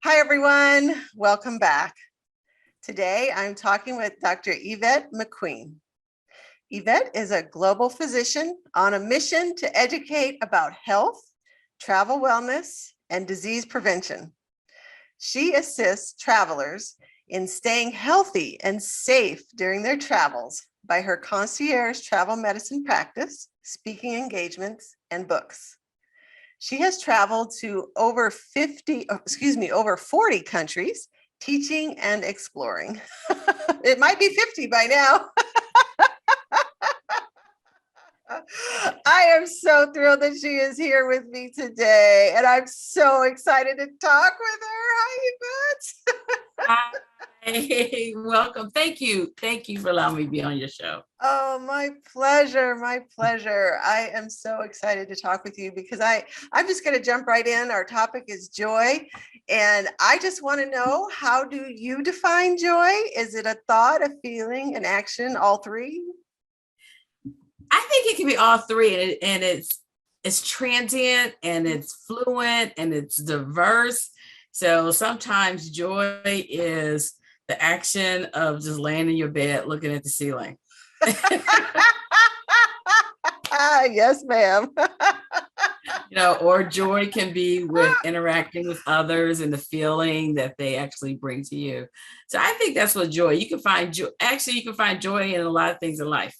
Hi, everyone. Welcome back. Today, I'm talking with Dr. Yvette McQueen. Yvette is a global physician on a mission to educate about health, travel wellness, and disease prevention. She assists travelers in staying healthy and safe during their travels by her concierge travel medicine practice, speaking engagements, and books. She has traveled to over 40 countries, teaching and exploring. It might be 50 by now. I am so thrilled that she is here with me today, and I'm so excited to talk with her. Hi, Yvette. Hi, welcome. Thank you. Thank you for allowing me to be on your show. Oh, my pleasure. My pleasure. I am so excited to talk with you because I'm just going to jump right in. Our topic is joy. And I just want to know, how do you define joy? Is it a thought, a feeling, an action, all three? I think it can be all three, and it's transient and it's fluent and it's diverse. So sometimes joy is the action of just laying in your bed looking at the ceiling. Yes, ma'am. Or joy can be with interacting with others and the feeling that they actually bring to you. So I think that's what joy. You can find joy. Actually, you can find joy in a lot of things in life.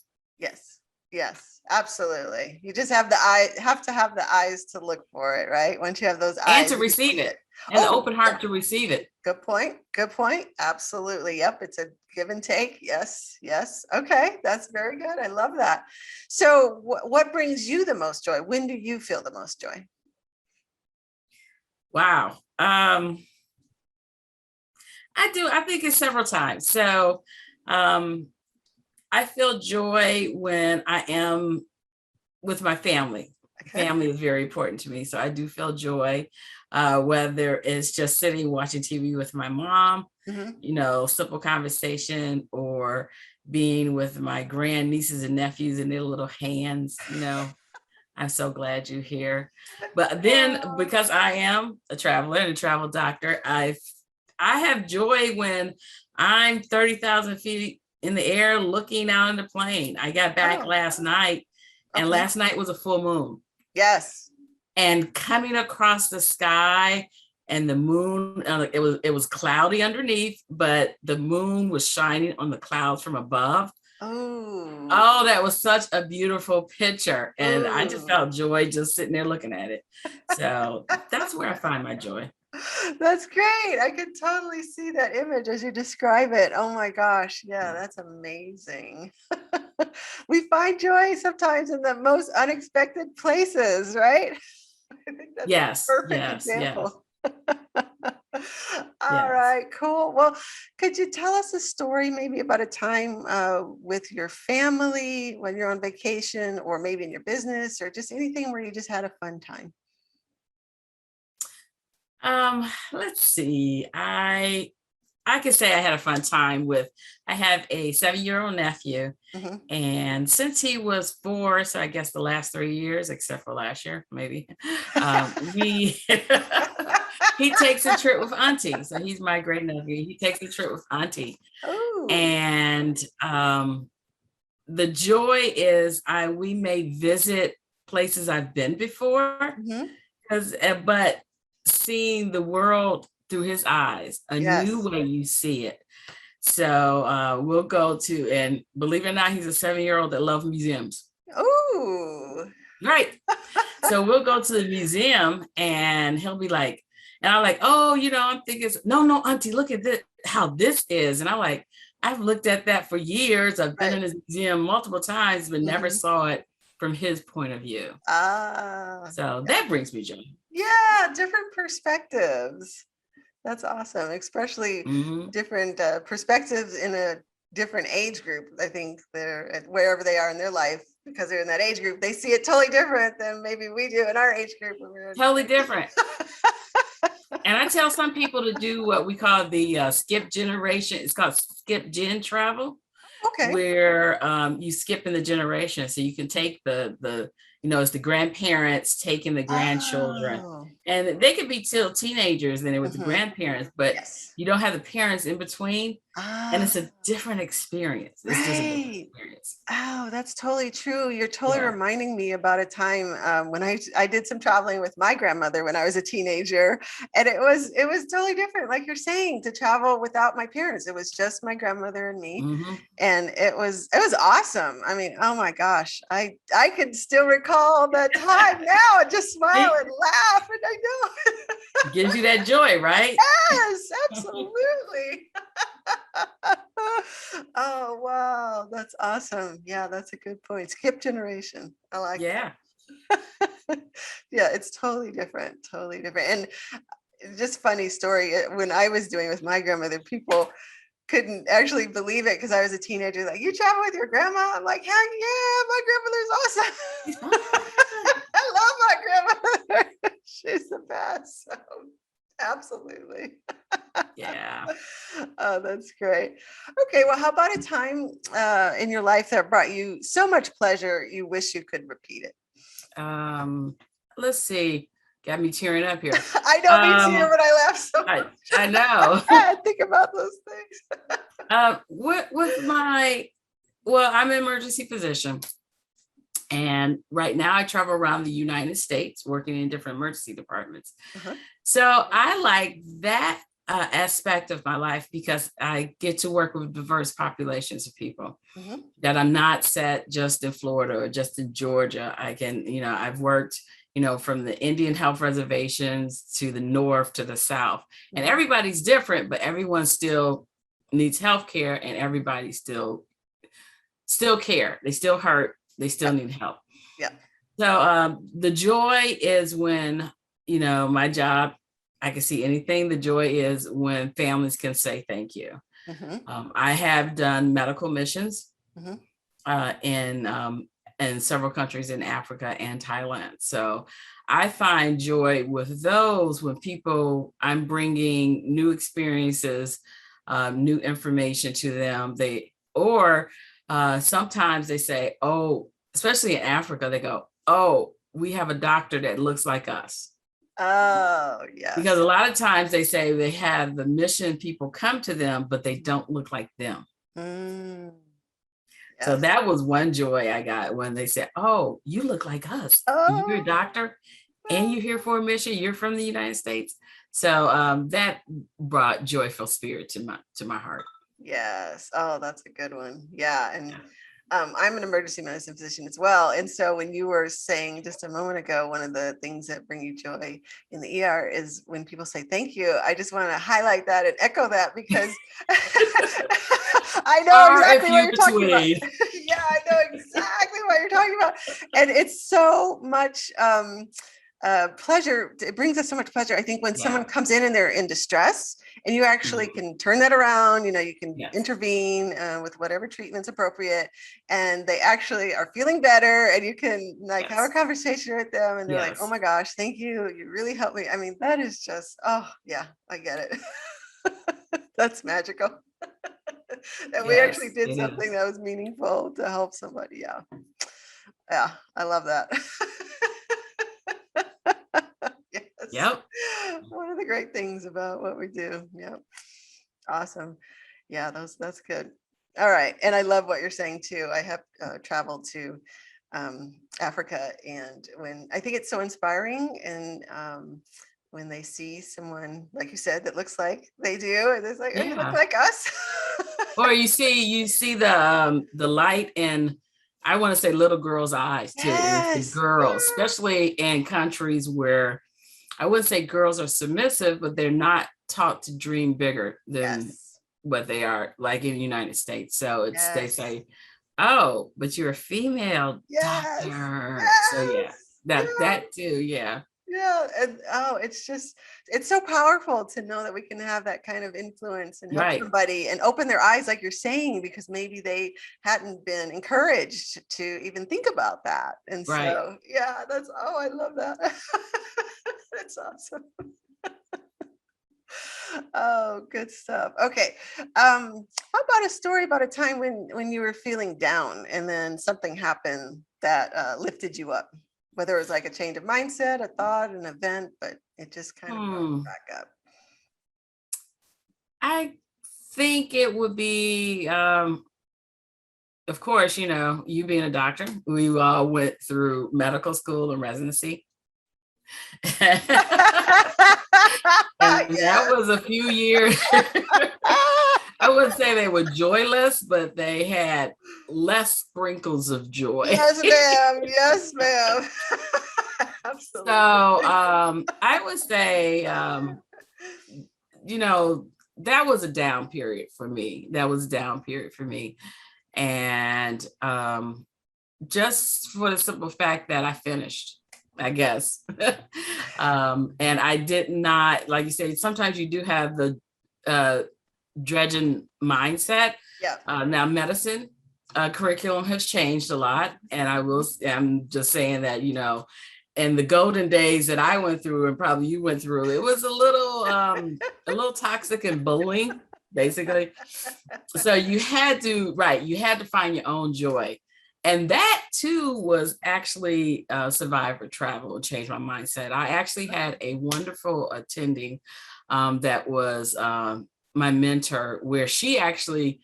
Yes, absolutely. You just have to have the eyes to look for it, right? Once you have those eyes and to receive it, and the open heart to receive it. Good point. Good point. Absolutely. Yep. It's a give and take. Yes. Yes. Okay. That's very good. I love that. So what brings you the most joy? When do you feel the most joy? Wow. I think it's several times. So I feel joy when I am with my family. Okay. Family is very important to me. So I do feel joy, whether it's just sitting watching TV with my mom, simple conversation, or being with my grandnieces and nephews and their little hands. I'm so glad you're here. But then, because I am a traveler and a travel doctor, I have joy when I'm 30,000 feet in the air looking out in the plane. I got back last night, and last night was a full moon. Yes. And coming across the sky and the moon, it was cloudy underneath, but the moon was shining on the clouds from above. Oh, that was such a beautiful picture. And I just felt joy just sitting there looking at it. So that's where I find my joy. That's great. I could totally see that image as you describe it. Oh my gosh. Yeah, that's amazing. We find joy sometimes in the most unexpected places, right? I think that's a perfect example. All right, cool. Well, could you tell us a story maybe about a time with your family when you're on vacation, or maybe in your business, or just anything where you just had a fun time? Let's see. I could say I had a fun time I have a 7-year-old nephew, and since he was 4, so I guess the last 3 years, except for last year, maybe, he takes a trip with Auntie. So he's my great nephew. He takes a trip with Auntie. And the joy is we may visit places I've been before, but seeing the world through his eyes, a new way you see it. So we'll go to, and believe it or not, he's a 7-year-old that loves museums. Oh, right. So we'll go to the museum, and he'll be like, and I'm like, oh, I'm thinking, no, Auntie, look at this, how this is. And I'm like, I've looked at that for years. I've been in this museum multiple times, but never saw it from his point of view. So that brings me joy. Yeah, different perspectives. That's awesome, especially different perspectives in a different age group. I think they're wherever they are in their life, because they're in that age group, they see it totally different than maybe we do in our age group. Totally different. And I tell some people to do what we call the skip generation. It's called skip gen travel. Okay. Where you skip in the generation. So you can take the it's the grandparents taking the grandchildren, Oh, and they could be still teenagers and it was the mhm. grandparents, but Yes. you don't have the parents in between, and Ah, it's a different experience. It's just a different right. experience. Oh, that's totally true. You're totally Yeah. reminding me about a time when I did some traveling with my grandmother when I was a teenager, and it was totally different. Like you're saying, to travel without my parents, it was just my grandmother and me, Hmm. and it was awesome. I mean, oh my gosh, I can still recall that time now and just smile See, and laugh, and I know. gives you that joy, right? Yes, absolutely. Oh, wow. That's awesome. Yeah, that's a good point. Skip generation. I like Yeah. that. Yeah, it's totally different. Totally different. And just funny story. When I was doing with my grandmother, people couldn't actually believe it because I was a teenager. Like, you travel with your grandma? I'm like, heck yeah, my grandmother's awesome. I love my grandmother. She's the best. So, absolutely. Yeah. Oh, that's great. Okay, well, how about a time in your life that brought you so much pleasure you wish you could repeat it? Um, let's see. Got me tearing up here. I know, me too, Um, but I laugh so I much. I know. I think about those things. With my, well, I'm an emergency physician, and right now I travel around the United States working in different emergency departments. Uh-huh. So I like that aspect of my life because I get to work with diverse populations of people, Mhm. that I'm not set just in Florida or just in Georgia. I can, I've worked, from the Indian health reservations to the north to the south, and Mhm. everybody's different, but everyone still needs health care, and everybody still care. They still hurt. They still Yep. need help. Yep. So the joy is when, my job, I can see anything. The joy is when families can say thank you. Mhm. I have done medical missions Mhm. uh, in um, in several countries in Africa and Thailand. So I find joy with those when people, I'm bringing new experiences, new information to them. Sometimes they say, oh, especially in Africa, they go, oh, we have a doctor that looks like us. Oh, Because yes. a lot of times they say they have the mission people come to them, but they don't look like them. Mm, So yes. that was one joy I got when they said, oh, you look like us. You're a Oh, doctor and you're here for a mission. You're from the United States. So that brought joyful spirit to my heart. yes. Oh, that's a good one. Yeah. And Yeah. I'm an emergency medicine physician as well. And so when you were saying just a moment ago, one of the things that bring you joy in the ER is when people say thank you. I just want to highlight that and echo that because I know Far and exactly what few you're talking about. between. Yeah, I know exactly what you're talking about. And it's so much pleasure. It brings us so much pleasure. I think when someone Yeah. comes in and they're in distress and you actually Mhm. can turn that around, you can Yes. intervene with whatever treatment's appropriate, and they actually are feeling better, and you can like have a Yes. conversation with them, and they're like, oh Yes. my gosh, thank you. You really helped me. I mean, that is just, oh yeah, I get it. That's magical. That we actually Yes, did it something is. that was meaningful to help somebody. Yeah. Yeah. I love that. Yes. Yep. One of the great things about what we do. Yeah. Awesome. Yeah, that's good. All right. And I love what you're saying too. I have traveled to Africa, and when I think it's so inspiring, and when they see someone, like you said, that looks like they do, and it's like, oh, you look Yeah. like us. Or you see the light in, I want to say, little girls' eyes too. When they see Yes. girls, especially in countries where I wouldn't say girls are submissive, but they're not taught to dream bigger than Yes. what they are, like in the United States. So they Yes. say, oh, but you're a female Yes. doctor. So yeah, Yes. Yeah. that too. Yeah. Yeah, and oh, it's so powerful to know that we can have that kind of influence and help Right. somebody and open their eyes, like you're saying, because maybe they hadn't been encouraged to even think about that. And Right. so, yeah, I love that. That's awesome. Oh, good stuff. Okay. How about a story about a time when you were feeling down and then something happened that lifted you up? whether it was like a change of mindset, a thought, an event, but it just kind of brought you back up. I think it would be, of course, you being a doctor, we all went through medical school and residency. And that was a few years. I wouldn't say they were joyless, but they had less sprinkles of joy. Yes, ma'am. Yes, ma'am. Absolutely. So I would say, that was a down period for me. And just for the simple fact that I finished, I guess. And I did not, like you said, sometimes you do have the dredging mindset. Yeah. Now medicine curriculum has changed a lot. And I'm just saying that, in the golden days that I went through and probably you went through, it was a little toxic and bullying, basically. So you had to find your own joy. And that too was actually Survivor Travel, changed my mindset. I actually had a wonderful attending that was my mentor, where she actually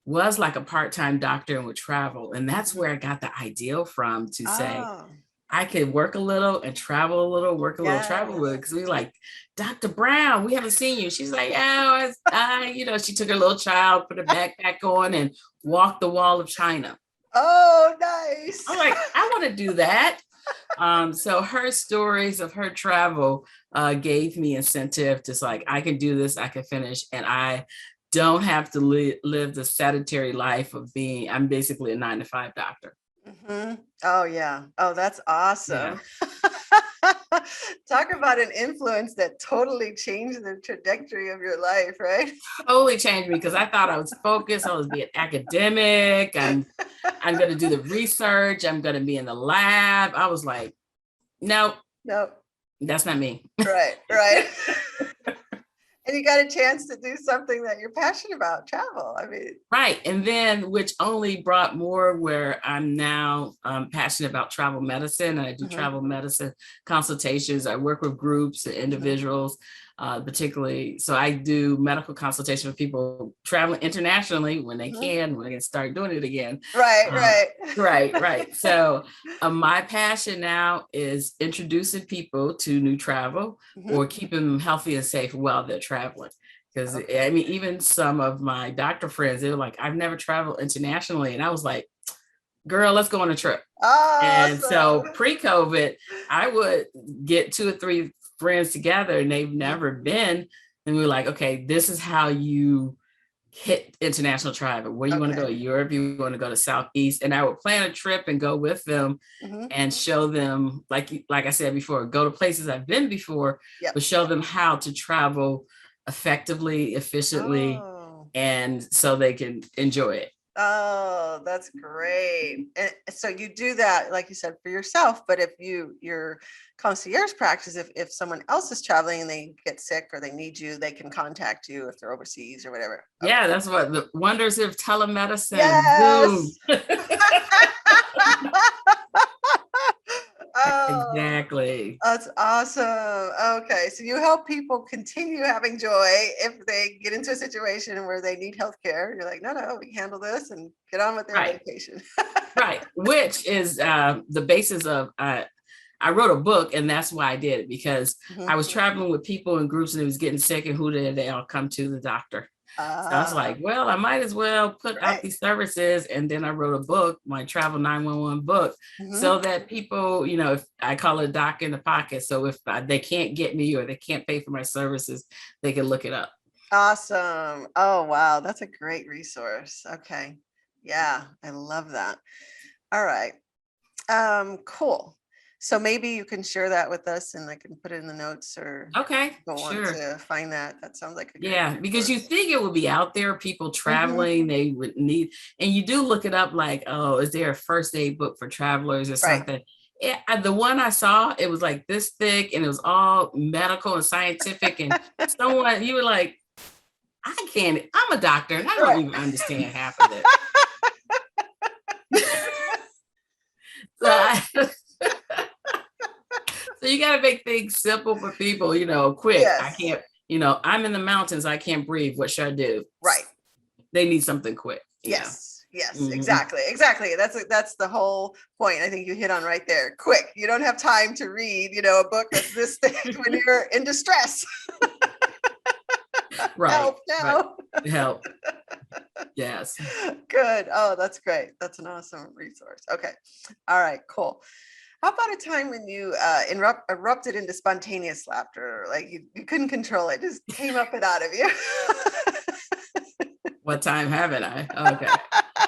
was like a part-time doctor and would travel. And that's where I got the ideal from, to say, I could work a little and travel a little, work a little, travel a little. Because we like, Dr. Brown, we haven't seen you. She's like, oh, she took her little child, put her backpack on and walked the wall of China. Oh, nice. I'm like, I want to do that. So her stories of her travel gave me incentive to like, I can do this, I can finish, and I don't have to live the sedentary life of I'm basically a 9-to-5 doctor. Mm-hmm. Oh, yeah. Oh, that's awesome. Yeah. Talk about an influence that totally changed the trajectory of your life, right? Totally changed me, because I thought I was focused. I was being academic. I'm going to do the research. I'm going to be in the lab. I was like, no, that's not me. Right. And you got a chance to do something that you're passionate about, travel. I mean, right. And then, which only brought more, where I'm now passionate about travel medicine. And I do travel medicine consultations. I work with groups and individuals, particularly. So I do medical consultation with people traveling internationally when they can, when they can start doing it again. Right. So my passion now is introducing people to new travel, or keeping them healthy and safe while they're traveling. Because I mean, even some of my doctor friends, they were like, I've never traveled internationally. And I was like, girl, let's go on a trip. Awesome. And so pre-COVID, I would get 2 or 3 friends together and they've never been. And we were like, okay, this is how you hit international travel. Where you want to go to Europe, you want to go to Southeast. And I would plan a trip and go with them and show them, like I said before, go to places I've been before, but show them how to travel effectively, efficiently, and so they can enjoy it. Oh, that's great. And so you do that, like you said, for yourself, but if your concierge practice, if someone else is traveling and they get sick or they need you, they can contact you if they're overseas or whatever. Yeah, that's what the wonders of telemedicine. Yes. Exactly. That's awesome. Okay. So you help people continue having joy if they get into a situation where they need healthcare. You're like, no, we can handle this and get on with their medication. Right. Which is the basis of, I wrote a book, and that's why I did it, because I was traveling with people in groups and they was getting sick, and who did they all come to? The doctor. So I was like, well, I might as well put out these services. And then I wrote a book, my Travel 911 book, so that people, if I call it a doc in the pocket. So if they can't get me or they can't pay for my services, they can look it up. Awesome. Oh, wow. That's a great resource. Okay. Yeah, I love that. All right. Cool. So maybe you can share that with us and I can put it in the notes, or go on to find that. That sounds like a great because you think it would be out there, people traveling, they would need, and you do look it up like, oh, is there a first aid book for travelers or something? The one I saw, it was like this thick and it was all medical and scientific, and someone, you were like, I'm a doctor and I don't even understand half of it. So you got to make things simple for people, quick. I Yes. can't, I'm in the mountains. I can't breathe. What should I do? Right. They need something quick. Yes. Yes, Mhm. exactly. That's the whole point. I think you hit on right there. Quick. You don't have time to read, a book that's this thick when you're in distress. Right. Help now. Right. Help. Yes. Good. Oh, that's great. That's an awesome resource. Okay. All right, cool. How about a time when you erupted into spontaneous laughter? Like you couldn't control it, just came up and out of you. What time haven't I? Okay.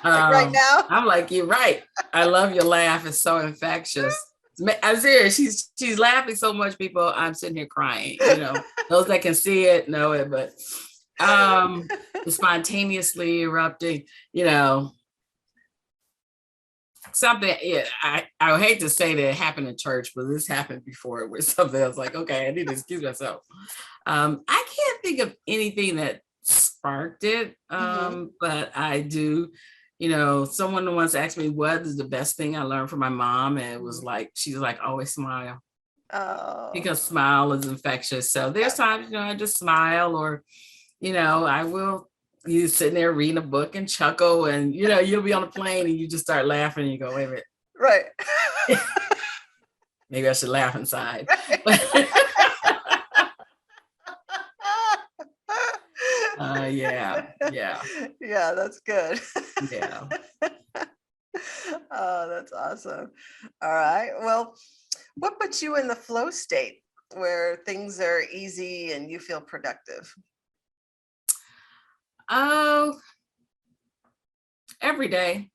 Like right now? I'm like, you're right. I love your laugh. It's so infectious. I'm serious. She's laughing so much, people. I'm sitting here crying. Those that can see it know it, but spontaneously erupting, something. Yeah, I would hate to say that it happened in church, but this happened before with something else. Like, okay, I need to excuse myself. I can't think of anything that sparked it, but I do. Someone once asked me what is the best thing I learned from my mom, and it was like she's like, always smile. Oh. Because smile is infectious. So there's times, I just smile, or I will. You sitting there reading a book and chuckle, and you'll be on a plane and you just start laughing and you go, wait a minute. Right. Maybe I should laugh inside. Yeah. Yeah, that's good. Yeah. Oh, that's awesome. All right. Well, what puts you in the flow state where things are easy and you feel productive? Oh, every day.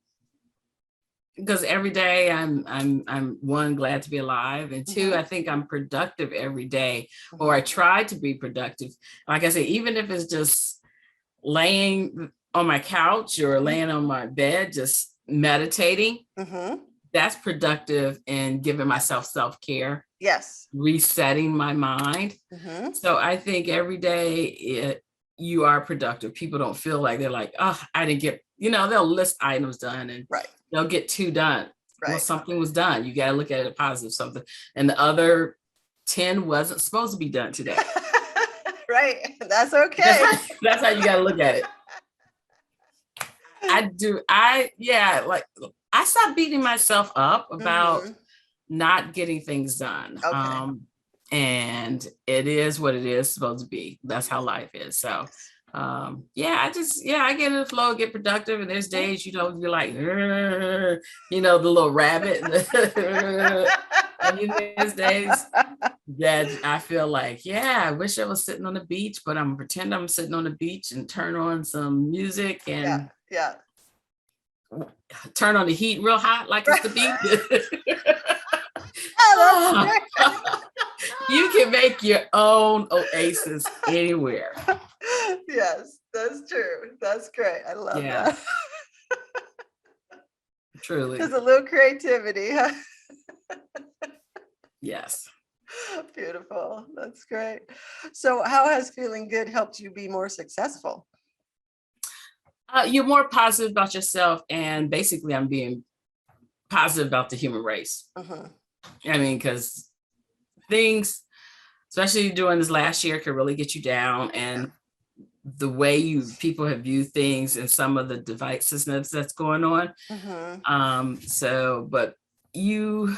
Because every day I'm one, glad to be alive, and two, I think I'm productive every day, or I try to be productive. Like I said, even if it's just laying on my couch or laying on my bed, just meditating, that's productive and giving myself self-care. Yes. Resetting my mind. So I think every day you are productive. People don't feel like they're like, oh, I didn't get, they'll list items done and they'll get 2 done. Right. Well, something was done. You got to look at it positive something. And the other 10 wasn't supposed to be done today. Right. That's okay. That's how you got to look at it. I stopped beating myself up about not getting things done. Okay. And it is what it is supposed to be. That's how life is. So I get in the flow, get productive, and there's days, you're like, the little rabbit. And there's days that I feel like, I wish I was sitting on the beach, but I'm pretend I'm sitting on the beach and turn on some music and turn on the heat real hot like it's the beach. You can make your own oasis anywhere. Yes, that's true. That's great. I love that. Truly. There's a little creativity, huh? Yes. Beautiful. That's great. So how has feeling good helped you be more successful? You're more positive about yourself, and basically I'm being positive about the human race. I mean, because things, especially during this last year, could really get you down, and the way people have viewed things and some of the divisiveness that's going on. But you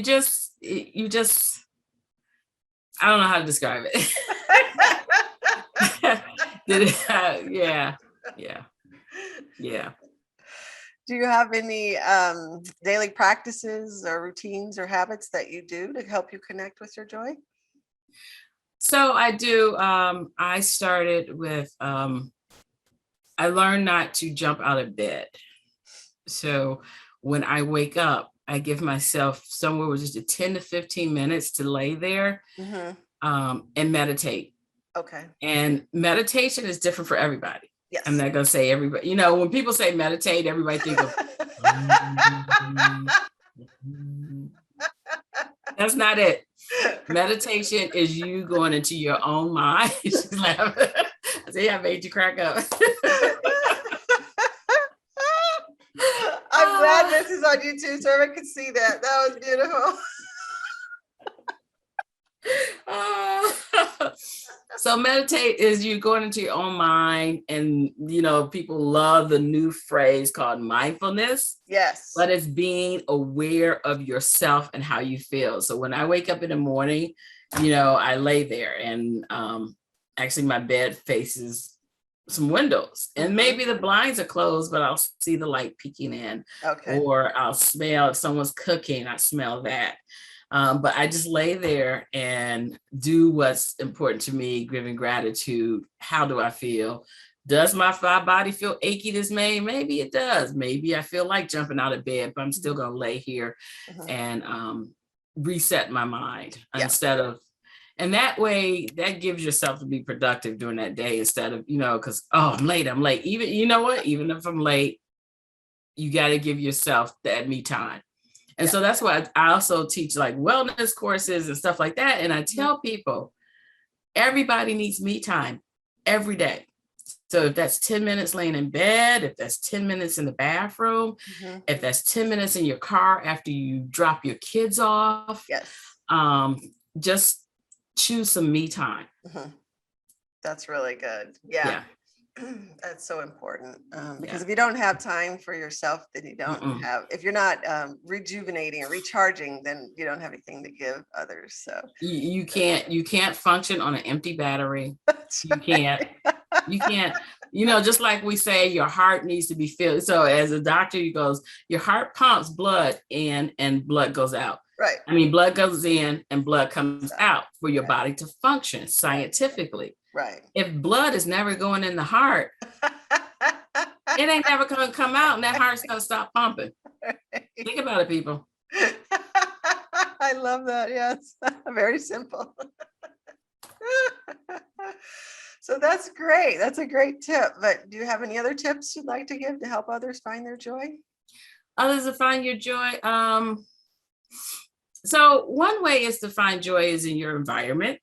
just, I don't know how to describe it. Yeah. Do you have any daily practices or routines or habits that you do to help you connect with your joy? So I do. I started with, I learned not to jump out of bed. So when I wake up, I give myself somewhere with just 10 to 15 minutes to lay there and meditate. Okay. And meditation is different for everybody. Yes. I'm not going to say everybody, when people say meditate, everybody think of, that's not it. Meditation is you going into your own mind. She's laughing. I made you crack up. I'm glad this is on YouTube so everyone could see that. That was beautiful. So meditate is you going into your own mind, and people love the new phrase called mindfulness. Yes. But it's being aware of yourself and how you feel. So when I wake up in the morning, I lay there, and actually my bed faces some windows, and maybe the blinds are closed, but I'll see the light peeking in. Okay. Or I'll smell if someone's cooking, I smell that. But I just lay there and do what's important to me, giving gratitude. How do I feel? Does my body feel achy this May? Maybe it does. Maybe I feel like jumping out of bed, but I'm still going to lay here and reset my mind instead of, and that way that gives yourself to be productive during that day instead of, because, I'm late. Even, even if I'm late, you got to give yourself that me time. And so that's why I also teach like wellness courses and stuff like that. And I tell people, everybody needs me time every day. So if that's 10 minutes laying in bed, if that's 10 minutes in the bathroom, if that's 10 minutes in your car after you drop your kids off, just choose some me time. That's really good. Yeah. That's so important because if you don't have time for yourself, then you don't have, if you're not rejuvenating or recharging, then you don't have anything to give others. So you can't function on an empty battery. You can't, just like we say, your heart needs to be filled. So as a doctor, he goes, your heart pumps blood in and blood goes out. Right. I mean, blood goes in and blood comes out for your body to function scientifically. Right. If blood is never going in the heart, it ain't never going to come out, and that heart's going to stop pumping. Think about it, people. I love that. Yes. Very simple. So that's great. That's a great tip. But do you have any other tips you'd like to give to help others find their joy? Others to find your joy. So one way is to find joy is in your environment.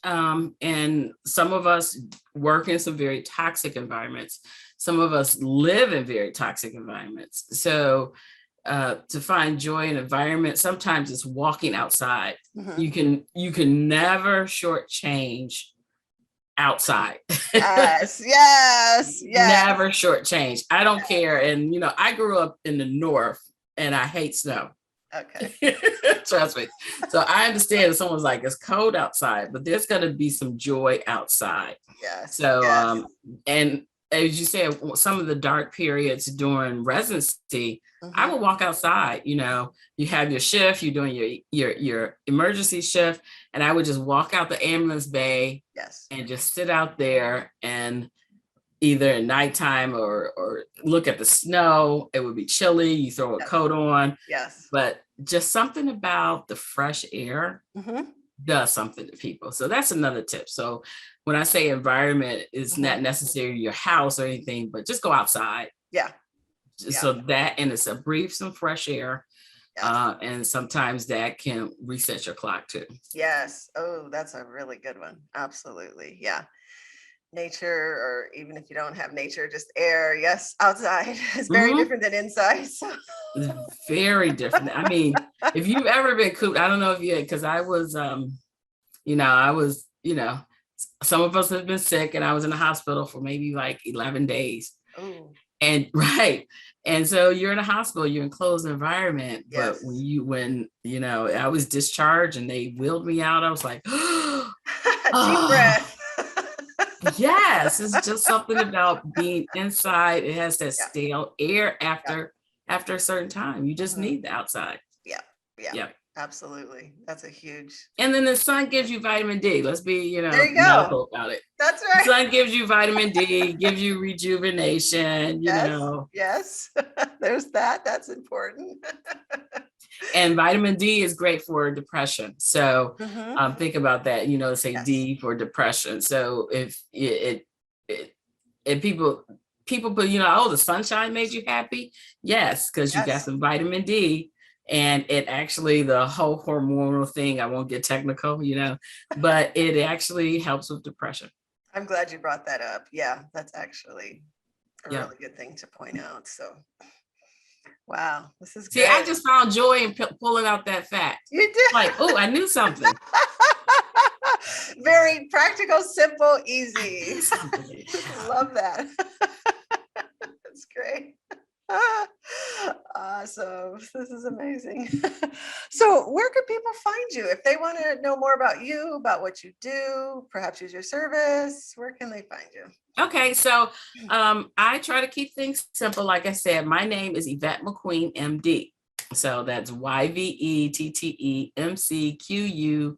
And some of us work in some very toxic environments. Some of us live in very toxic environments. So to find joy in environment, sometimes it's walking outside. You can never shortchange outside. Yes. Never shortchange. I don't care. And I grew up in the North, and I hate snow. Okay. Trust me. So I understand if someone's like, it's cold outside, but there's going to be some joy outside. Yes. So, and as you said, some of the dark periods during residency, I would walk outside. You have your shift, you're doing your emergency shift, and I would just walk out the ambulance bay and just sit out there and either at nighttime or look at the snow. It would be chilly. You throw a coat on. Yes. But just something about the fresh air does something to people. So that's another tip. So when I say environment, it's not necessarily your house or anything, but just go outside. So that, and it's a breathe some fresh air. And sometimes that can reset your clock too. Yes. Oh, that's a really good one. Absolutely. Yeah. Nature, or even if you don't have nature, just air. Yes, outside is very different than inside. So. It's very different. I mean, if you've ever been cooped, I don't know if you had, because I was, some of us have been sick, and I was in the hospital for maybe like 11 days. Ooh. And and so you're in a hospital, you're in a closed environment. But when I was discharged and they wheeled me out, I was like, deep breath. Yes, it's just something about being inside. It has that stale air after a certain time. You just need the outside. Yeah. Absolutely. That's a huge. And then the sun gives you vitamin D. Let's be, there you medical about it. That's right. The sun gives you vitamin D, gives you rejuvenation, Yes. There's that. That's important. And vitamin D is great for depression. So think about that, say D for depression. So if people put, the sunshine made you happy. Yes, because you got some vitamin D, and it actually, the whole hormonal thing, I won't get technical, but it actually helps with depression. I'm glad you brought that up. Yeah, that's actually a really good thing to point out. So. Wow, this is See, I great. just found joy in pulling out that fact. You did. Like, oh, I knew something. Very practical, simple, I easy. knew something. Love that. That's great. Awesome. This is amazing. So, where could people find you if they want to know more about you, about what you do, perhaps use your service? Where can they find you? Okay, so I try to keep things simple. Like I said, my name is Yvette McQueen, MD. So that's YVETTEMCQUEEN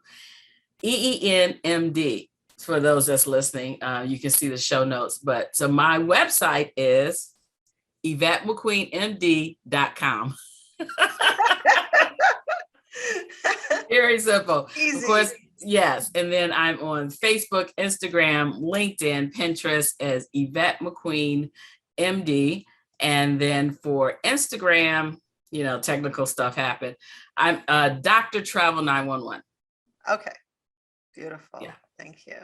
MD. For those that's listening, you can see the show notes. But so my website is YvetteMcQueenMD.com. Very simple. Easy. Of course, yes. And then I'm on Facebook, Instagram, LinkedIn, Pinterest as Yvette McQueen MD. And then for Instagram, technical stuff happened. I'm Dr. Travel 911. Okay. Beautiful. Yeah. Thank you.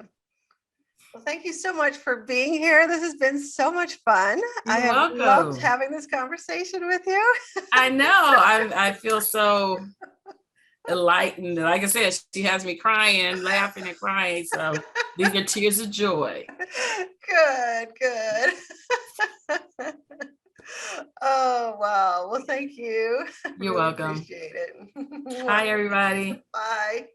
Well, thank you so much for being here. This has been so much fun. I You're have welcome. loved having this conversation with you. I know. I feel so enlightened. Like I said, she has me crying, laughing and crying. So these are tears of joy. Good, good. Oh, wow. Well, thank you. You're Really welcome. appreciate it. Bye, everybody. Bye.